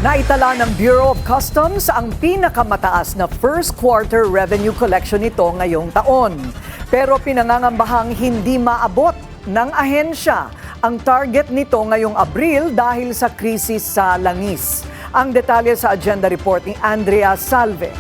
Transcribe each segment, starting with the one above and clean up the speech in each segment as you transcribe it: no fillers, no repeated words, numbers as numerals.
Naitala ng Bureau of Customs ang pinakamataas na first quarter revenue collection nito ngayong taon. Pero pinangangambahang hindi maabot ng ahensya ang target nito ngayong Abril dahil sa krisis sa langis. Ang detalye sa agenda report ni Andrea Salve.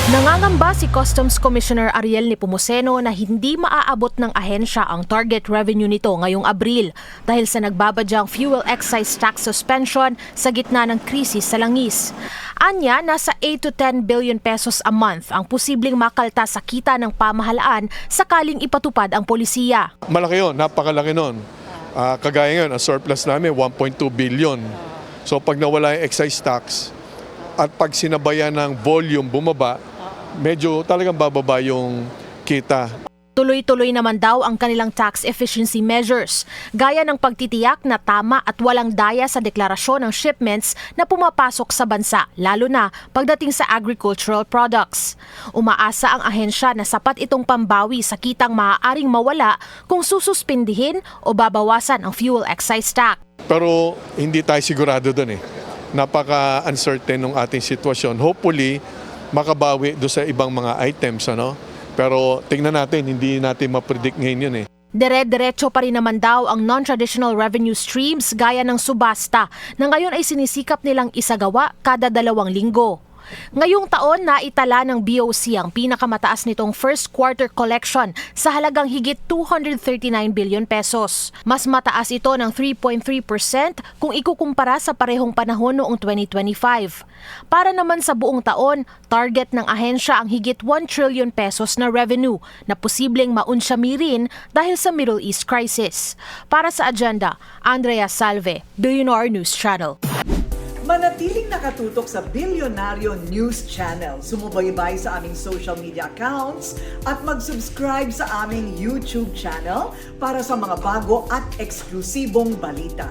Nangangamba si Customs Commissioner Ariel Nepomuceno na hindi maaabot ng ahensya ang target revenue nito ngayong Abril dahil sa nagbabadyang fuel excise tax suspension sa gitna ng krisis sa langis. Anya, nasa 8 to 10 billion pesos a month ang posibleng makalta sa kita ng pamahalaan sakaling ipatupad ang polisiya. Malaki yun, napakalaki nun. Kagaya ngayon, ang surplus namin 1.2 billion. So pag nawala yung excise tax at pag sinabayan ng volume bumaba, medyo talagang bababa yung kita. Tuloy-tuloy naman daw ang kanilang tax efficiency measures, gaya ng pagtitiyak na tama at walang daya sa deklarasyon ng shipments na pumapasok sa bansa, lalo na pagdating sa agricultural products. Umaasa ang ahensya na sapat itong pambawi sa kitang maaaring mawala kung sususpindihin o babawasan ang fuel excise tax. Pero hindi tayo sigurado doon eh. Napaka-uncertain ng ating sitwasyon. Hopefully, makabawi do sa ibang mga items, ano? Pero tingnan natin, hindi natin ma-predict ngayon yun eh. Dire-diretso pa rin naman daw ang non-traditional revenue streams gaya ng subasta na ngayon ay sinisikap nilang isagawa kada 2 linggo. Ngayong taon, naitala ng BOC ang pinakamataas nitong first quarter collection sa halagang higit 239 billion pesos. Mas mataas ito ng 3.3% kung ikukumpara sa parehong panahon noong 2025. Para naman sa buong taon, target ng ahensya ang higit 1 trillion pesos na revenue na posibleng maunsyamirin dahil sa Middle East crisis. Para sa agenda, Andrea Salve, Billionaire News Channel. Manatiling nakatutok sa Bilyonaryo News Channel. Sumubaybay sa aming social media accounts at mag-subscribe sa aming YouTube channel para sa mga bago at eksklusibong balita.